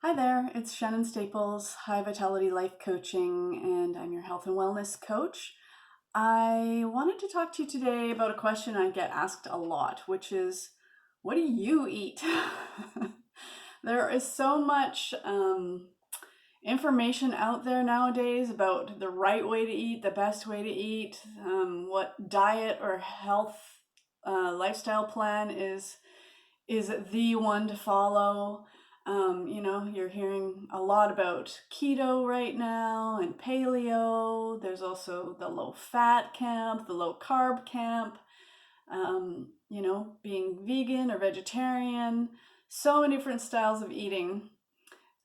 Hi there, it's Shannon Staples, High Vitality Life Coaching, and I'm your health and wellness coach. I wanted to talk to you today about a question I get asked a lot, which is, what do you eat? There is so much information out there nowadays about the right way to eat, the best way to eat, what diet or health lifestyle plan is the one to follow. You're hearing a lot about keto right now and paleo. There's also the low fat camp, the low carb camp, being vegan or vegetarian, so many different styles of eating.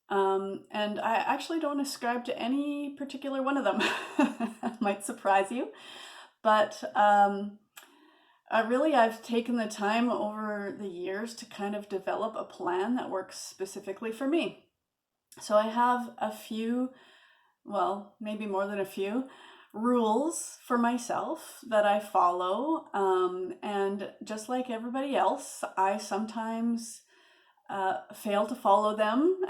And I actually don't ascribe to any particular one of them. Might surprise you, but I've taken the time over the years to kind of develop a plan that works specifically for me. So I have a few, well, maybe more than a few, rules for myself that I follow. And just like everybody else, I sometimes fail to follow them.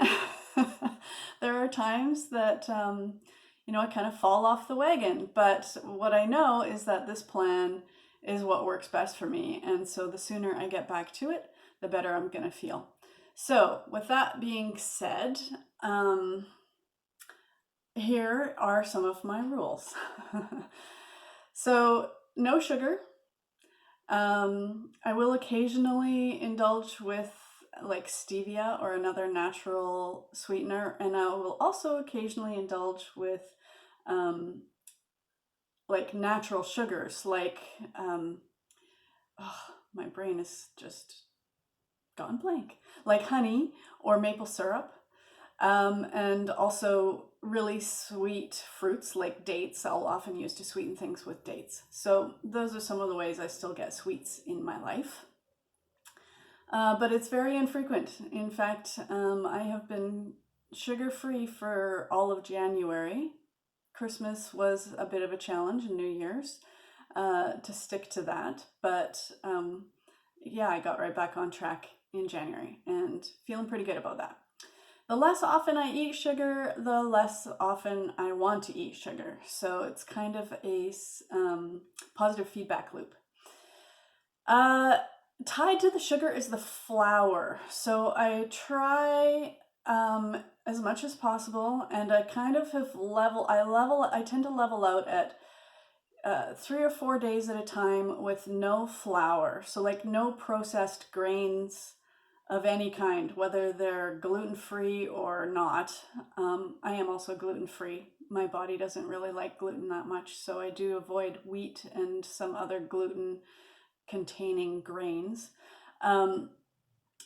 There are times that, I kind of fall off the wagon. But what I know is that this plan is what works best for me. And so the sooner I get back to it, the better I'm going to feel. So with that being said, here are some of my rules. So no sugar. I will occasionally indulge with like stevia or another natural sweetener, and I will also occasionally indulge with like natural sugars, like my brain is just gone blank, like honey or maple syrup, and also really sweet fruits like dates. I'll often use to sweeten things with dates. So those are some of the ways I still get sweets in my life. But it's very infrequent. In fact, I have been sugar-free for all of January. Christmas was a bit of a challenge, and New Year's, to stick to that. But I got right back on track in January and feeling pretty good about that. The less often I eat sugar, the less often I want to eat sugar. So it's kind of a positive feedback loop. Tied to the sugar is the flour. So I try as much as possible, and I kind of I tend to level out at 3 or 4 days at a time with no flour. So like no processed grains of any kind, whether they're gluten-free or not. I am also gluten-free. My body doesn't really like gluten that much, so I do avoid wheat and some other gluten-containing grains.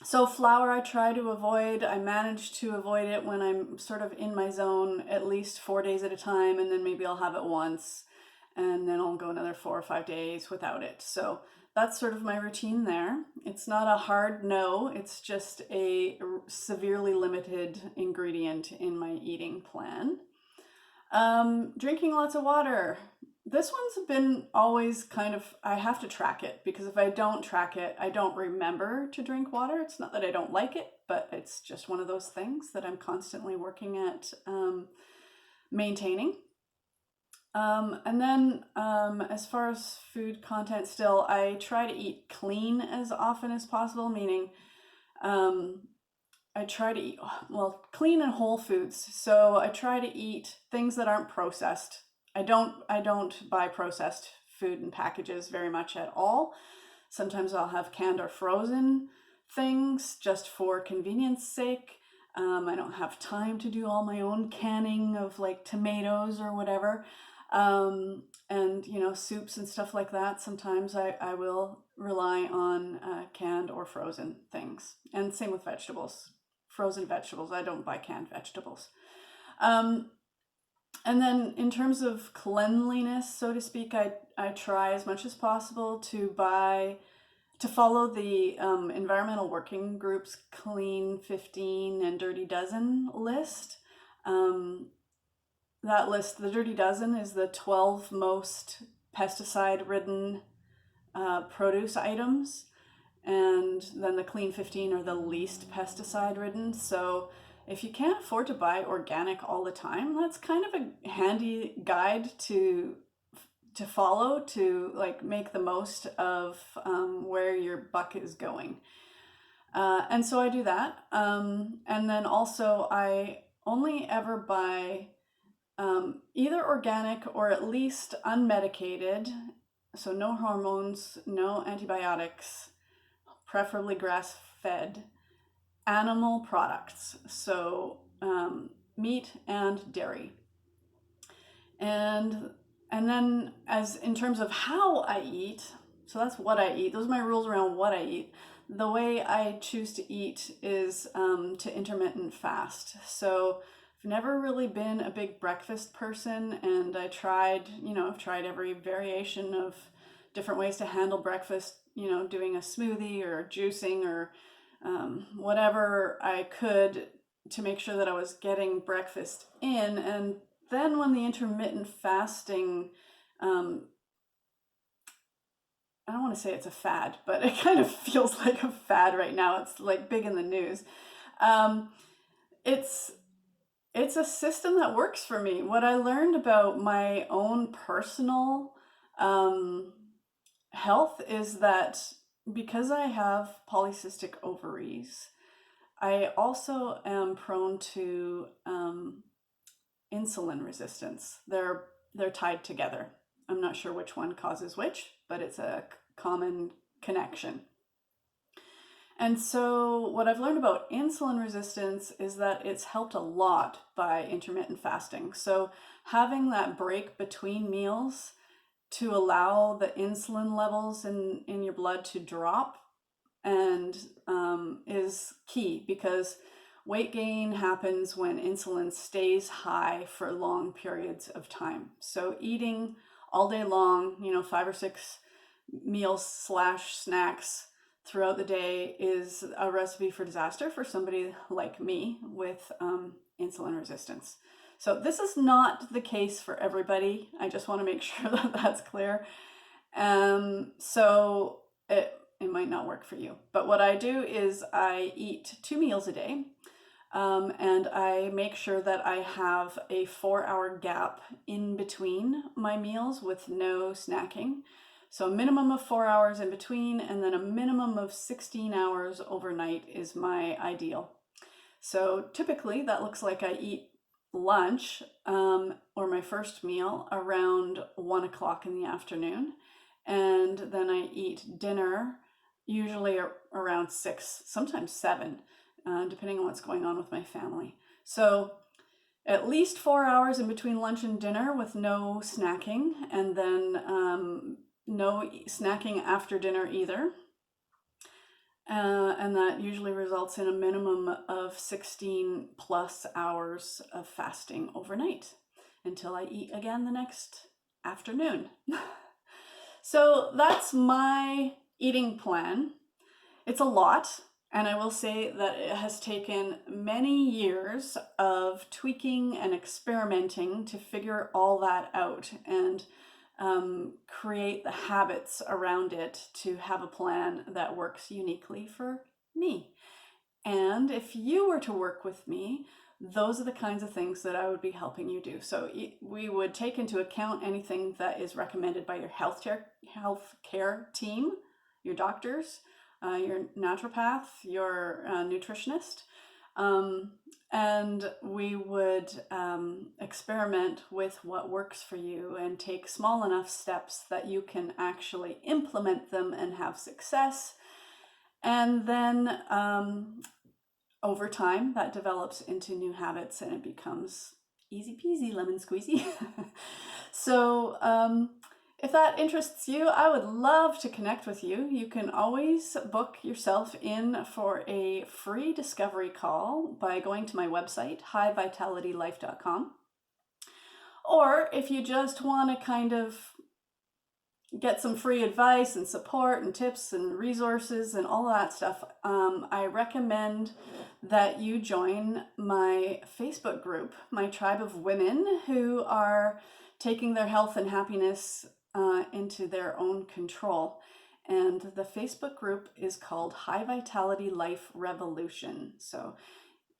So flour I try to avoid. I manage to avoid it when I'm sort of in my zone at least 4 days at a time, and then maybe I'll have it once, and then I'll go another 4 or 5 days without it. So that's sort of my routine there. It's not a hard no, it's just a severely limited ingredient in my eating plan. Drinking lots of water. This one's been always kind of, I have to track it, because if I don't track it, I don't remember to drink water. It's not that I don't like it, but it's just one of those things that I'm constantly working at maintaining. And then as far as food content still, I try to eat clean as often as possible, meaning I try to eat, clean and whole foods. So I try to eat things that aren't processed. I don't buy processed food in packages very much at all. Sometimes I'll have canned or frozen things just for convenience sake. I don't have time to do all my own canning of like tomatoes or whatever. And soups and stuff like that. Sometimes I will rely on canned or frozen things. And same with vegetables. Frozen vegetables. I don't buy canned vegetables. And then in terms of cleanliness, so to speak, I try as much as possible to follow the Environmental Working Group's Clean 15 and Dirty Dozen list. That list, the Dirty Dozen, is the 12 most pesticide-ridden produce items, and then the Clean 15 are the least pesticide-ridden. So if you can't afford to buy organic all the time, that's kind of a handy guide to follow, to like make the most of where your buck is going. And so I do that. And then also I only ever buy either organic or at least unmedicated. So no hormones, no antibiotics, preferably grass fed animal products. So meat and dairy. And then as in terms of how I eat, so that's what I eat. Those are my rules around what I eat. The way I choose to eat is to intermittent fast. So I've never really been a big breakfast person, and I've tried every variation of different ways to handle breakfast, doing a smoothie or juicing or whatever I could to make sure that I was getting breakfast in. And then when the intermittent fasting, I don't want to say it's a fad, but it kind of feels like a fad right now. It's like big in the news. It's a system that works for me. What I learned about my own personal health is that because I have polycystic ovaries, I also am prone to insulin resistance. They're tied together. I'm not sure which one causes which, but it's a common connection. And so what I've learned about insulin resistance is that it's helped a lot by intermittent fasting. So having that break between meals to allow the insulin levels in your blood to drop and is key, because weight gain happens when insulin stays high for long periods of time. So eating all day long, 5 or 6 meals / snacks throughout the day is a recipe for disaster for somebody like me with insulin resistance. So this is not the case for everybody. I just want to make sure that that's clear. So it might not work for you. But what I do is I eat 2 meals a day. And I make sure that I have a 4-hour gap in between my meals with no snacking. So a minimum of 4 hours in between, and then a minimum of 16 hours overnight is my ideal. So typically that looks like I eat lunch or my first meal around 1 o'clock in the afternoon. And then I eat dinner usually around 6, sometimes 7. Depending on what's going on with my family. So at least 4 hours in between lunch and dinner with no snacking, and then no snacking after dinner either. And that usually results in a minimum of 16 plus hours of fasting overnight until I eat again the next afternoon. So that's my eating plan. It's a lot. And I will say that it has taken many years of tweaking and experimenting to figure all that out and create the habits around it to have a plan that works uniquely for me. And if you were to work with me, those are the kinds of things that I would be helping you do. So we would take into account anything that is recommended by your healthcare team, your doctors, your naturopath, your nutritionist, and we would experiment with what works for you and take small enough steps that you can actually implement them and have success. And then over time, that develops into new habits and it becomes easy peasy lemon squeezy. So if that interests you, I would love to connect with you. You can always book yourself in for a free discovery call by going to my website, highvitalitylife.com. Or if you just want to kind of get some free advice and support and tips and resources and all that stuff, I recommend that you join my Facebook group, my tribe of women who are taking their health and happiness into their own control. And the Facebook group is called High Vitality Life Revolution. So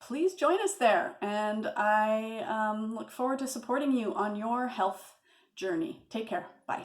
please join us there. And I look forward to supporting you on your health journey. Take care. Bye.